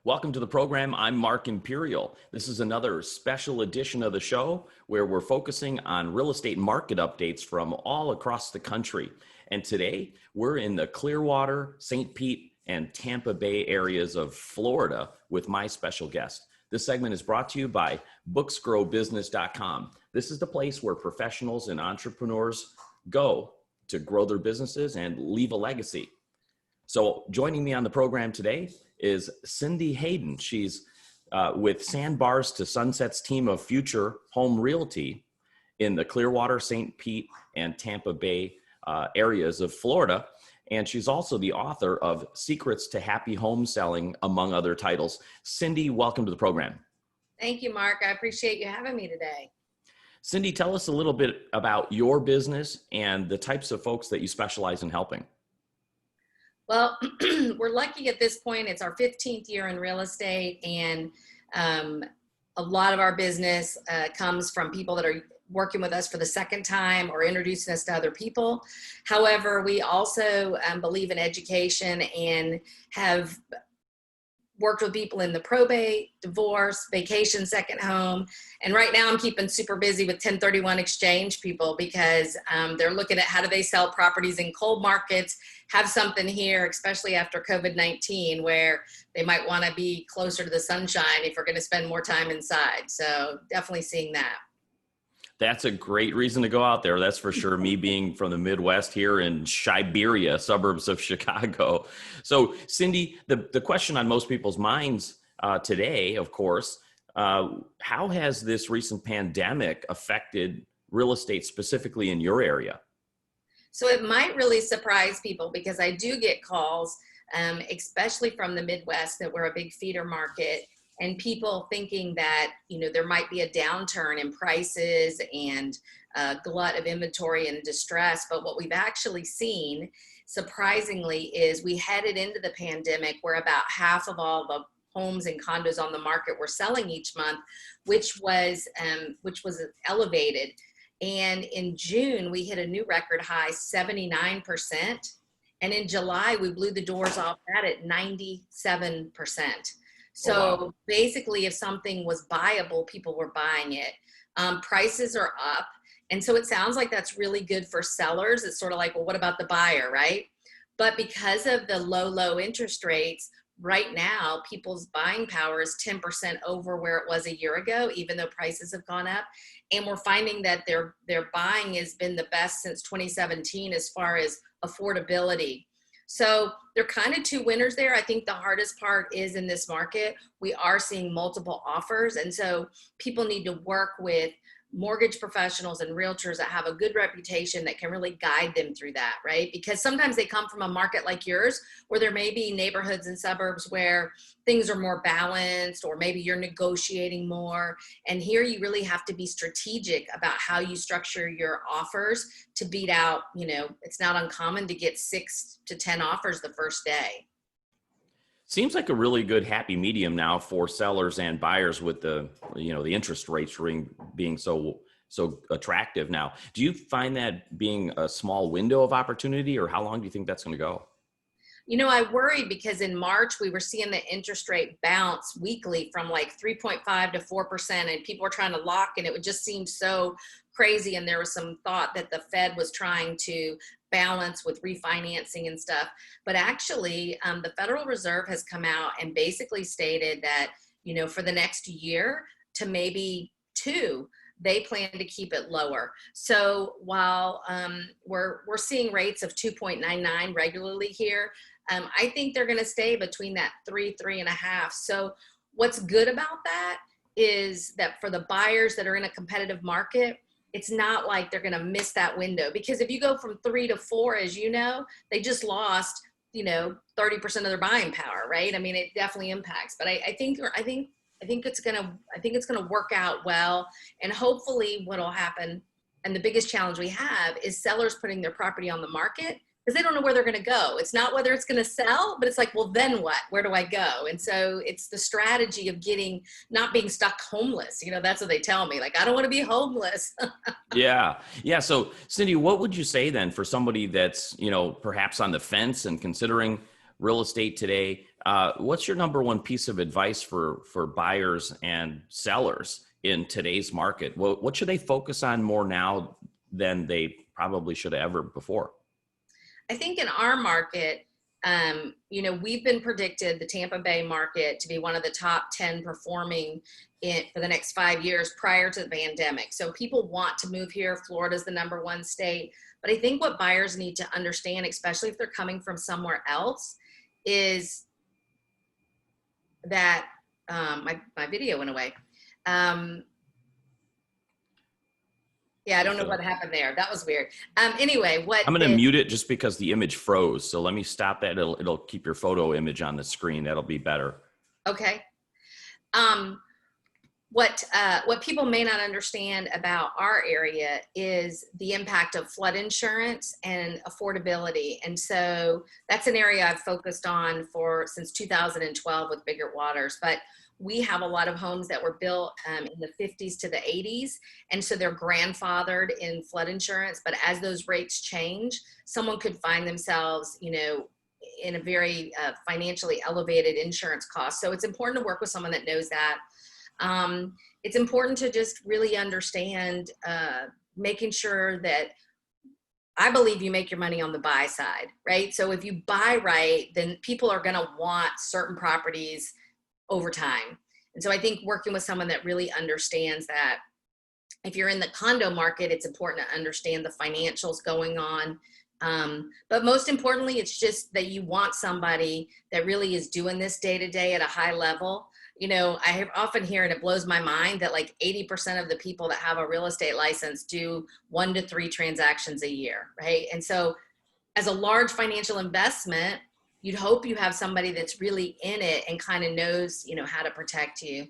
Welcome to the program. I'm Mark Imperial. This is another special edition of the show where we're focusing on real estate market updates from all across the country. And today we're in the Clearwater, St. Pete, and Tampa Bay areas of Florida with my special guest. This segment is brought to you by booksgrowbusiness.com. This is the place where professionals and entrepreneurs go to grow their businesses and leave a legacy. So joining me on the program today is Cyndee Haydon. She's with Sandbars to Sunsets team of Future Home Realty in the Clearwater, St. Pete, and Tampa Bay areas of Florida. And she's also the author of Secrets to Happy Home Selling, among other titles. Cyndee, welcome to the program. Thank you, Mark. I appreciate you having me today. Cyndee, tell us a little bit about your business and the types of folks that you specialize in helping. Well, we're lucky at this point. It's our 15th year in real estate, and a lot of our business comes from people that are working with us for the second time or introducing us to other people. However, we also believe in education and have worked with people in the probate, divorce, vacation, second home. And right now I'm keeping super busy with 1031 exchange people because they're looking at how do they sell properties in cold markets, have something here, especially after COVID-19, where they might want to be closer to the sunshine if we're going to spend more time inside. So definitely seeing that. That's a great reason to go out there. That's for sure. Me being from the Midwest here in Siberia, suburbs of Chicago. So Cyndee, the question on most people's minds today, of course, how has this recent pandemic affected real estate specifically in your area? So it might really surprise people because I do get calls, especially from the Midwest, that we're a big feeder market, and people thinking that, you know, there might be a downturn in prices and a glut of inventory and distress. But what we've actually seen, surprisingly, is we headed into the pandemic where about half of all the homes and condos on the market were selling each month, which was elevated. And in June, we hit a new record high, 79%. And in July, we blew the doors off that at 97%. So wow. Basically, if something was buyable, people were buying it. Prices are up. And so it sounds like that's really good for sellers. It's sort of like, well, what about the buyer, right? But because of the low interest rates, right now, people's buying power is 10% over where it was a year ago, even though prices have gone up. And we're finding that their buying has been the best since 2017 as far as affordability. So there are kind of two winners there. I think the hardest part is in this market, we are seeing multiple offers. And so people need to work with mortgage professionals and realtors that have a good reputation that can really guide them through that, right? Because sometimes they come from a market like yours where there may be neighborhoods and suburbs where things are more balanced, or maybe you're negotiating more. And here you really have to be strategic about how you structure your offers to beat out, you know, it's not uncommon to get 6 to 10 offers the first day. Seems like a really good happy medium now for sellers and buyers with the interest rates being so attractive now. Do you find that being a small window of opportunity, or how long do you think that's going to go? You know, I worried because in March we were seeing the interest rate bounce weekly from like 3.5 to 4%, and people were trying to lock, and it would just seem so crazy. And there was some thought that the Fed was trying to balance with refinancing and stuff. But actually, the Federal Reserve has come out and basically stated that, you know, for the next year to maybe 2, they plan to keep it lower. So while we're seeing rates of 2.99 regularly here, I think they're going to stay between that 3.5. So what's good about that is that for the buyers that are in a competitive market, it's not like they're going to miss that window, because if you go from 3 to 4, as you know, they just lost, 30% of their buying power, right? I mean, it definitely impacts, but I think it's gonna work out well. And hopefully what'll happen, and the biggest challenge we have, is sellers putting their property on the market because they don't know where they're going to go. It's not whether it's going to sell, but it's like, well, then what? Where do I go? And so it's the strategy of not being stuck homeless. That's what they tell me. Like, I don't want to be homeless. Yeah. So Cyndee, what would you say then for somebody that's, perhaps on the fence and considering real estate today. What's your number one piece of advice for buyers and sellers in today's market? What should they focus on more now than they probably should have ever before? I think in our market, we've been predicted the Tampa Bay market to be one of the top 10 performing for the next 5 years prior to the pandemic. So people want to move here. Florida's the number one state. But I think what buyers need to understand, especially if they're coming from somewhere else, is that my video went away. Yeah, I don't know what happened there. That was weird. Anyway, I'm going to mute it just because the image froze. So let me stop that. It'll keep your photo image on the screen. That'll be better. Okay. What people may not understand about our area is the impact of flood insurance and affordability. And so that's an area I've focused on since 2012 with Bigger Waters. But we have a lot of homes that were built in the 50s to the 80s. And so they're grandfathered in flood insurance. But as those rates change, someone could find themselves, in a very financially elevated insurance cost. So it's important to work with someone that knows that. It's important to just really understand, making sure that I believe you make your money on the buy side, right? So if you buy right, then people are going to want certain properties over time. And so I think working with someone that really understands that. If you're in the condo market, it's important to understand the financials going on. But most importantly, it's just that you want somebody that really is doing this day to day at a high level. I often hear, and it blows my mind, that like 80% of the people that have a real estate license do 1 to 3 transactions a year, right? And so as a large financial investment, you'd hope you have somebody that's really in it and kind of knows, how to protect you.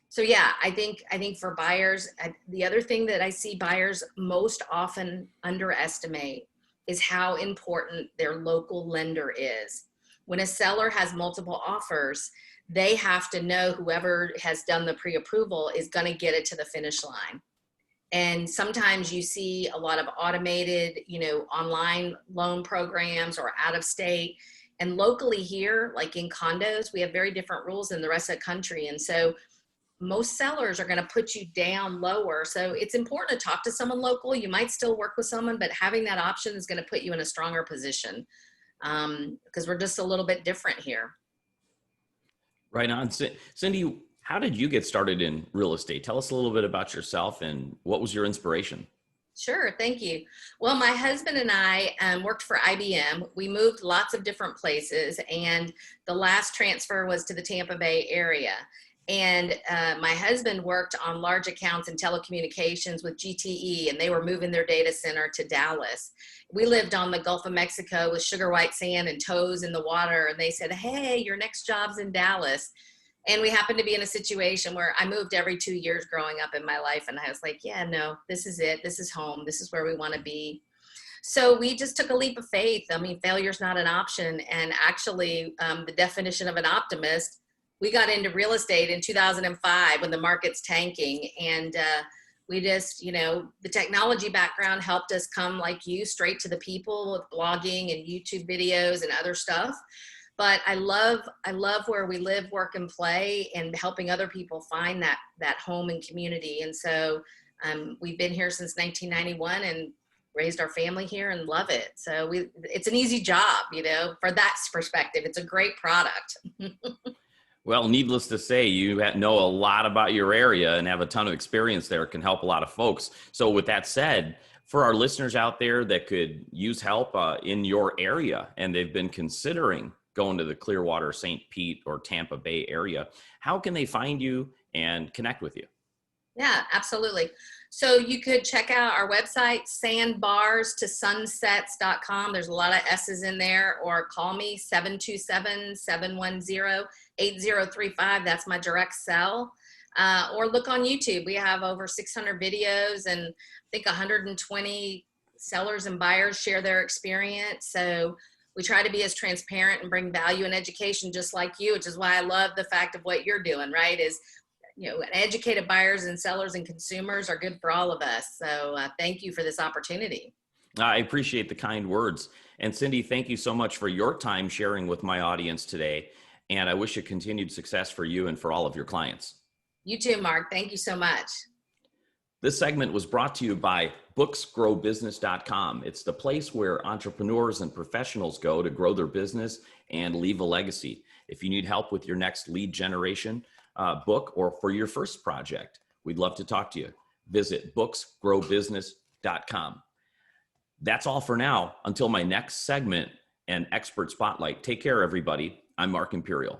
So yeah, I think for buyers, the other thing that I see buyers most often underestimate is how important their local lender is. When a seller has multiple offers, they have to know whoever has done the pre-approval is going to get it to the finish line. And sometimes you see a lot of automated, online loan programs or out of state. And locally here, like in condos, we have very different rules than the rest of the country. And so most sellers are going to put you down lower. So it's important to talk to someone local. You might still work with someone, but having that option is going to put you in a stronger position, because we're just a little bit different here. Right on. Cyndee, how did you get started in real estate? Tell us a little bit about yourself and what was your inspiration? Sure, thank you. Well, my husband and I worked for IBM. We moved lots of different places, and the last transfer was to the Tampa Bay area. And my husband worked on large accounts in telecommunications with GTE, and they were moving their data center to Dallas. We lived on the Gulf of Mexico with sugar white sand and toes in the water, and they said, hey, your next job's in Dallas. And we happened to be in a situation where I moved every 2 years growing up in my life. And I was like, yeah, no, this is it. This is home. This is where we want to be. So we just took a leap of faith. I mean, failure's not an option. And actually, the definition of an optimist, we got into real estate in 2005 when the market's tanking. And we just, the technology background helped us come like you, straight to the people with blogging and YouTube videos and other stuff. But I love where we live, work, and play, and helping other people find that home and community. And so we've been here since 1991 and raised our family here and love it. So it's an easy job, for that perspective. It's a great product. Well, needless to say, you know a lot about your area and have a ton of experience there. It can help a lot of folks. So with that said, for our listeners out there that could use help in your area and they've been considering going to the Clearwater, St. Pete, or Tampa Bay area, how can they find you and connect with you? Yeah, absolutely. So you could check out our website, sandbarstosunsets.com. There's a lot of S's in there, or call me 727-710-8035. That's my direct cell. Or look on YouTube. We have over 600 videos, and I think 120 sellers and buyers share their experience. So we try to be as transparent and bring value and education just like you, which is why I love the fact of what you're doing, right? Is, educated buyers and sellers and consumers are good for all of us. So thank you for this opportunity. I appreciate the kind words. And Cyndee, thank you so much for your time sharing with my audience today. And I wish you continued success for you and for all of your clients. You too, Mark. Thank you so much. This segment was brought to you by booksgrowbusiness.com. It's the place where entrepreneurs and professionals go to grow their business and leave a legacy. If you need help with your next lead generation book or for your first project, we'd love to talk to you. Visit booksgrowbusiness.com. That's all for now. Until my next segment and expert spotlight. Take care, everybody. I'm Mark Imperial.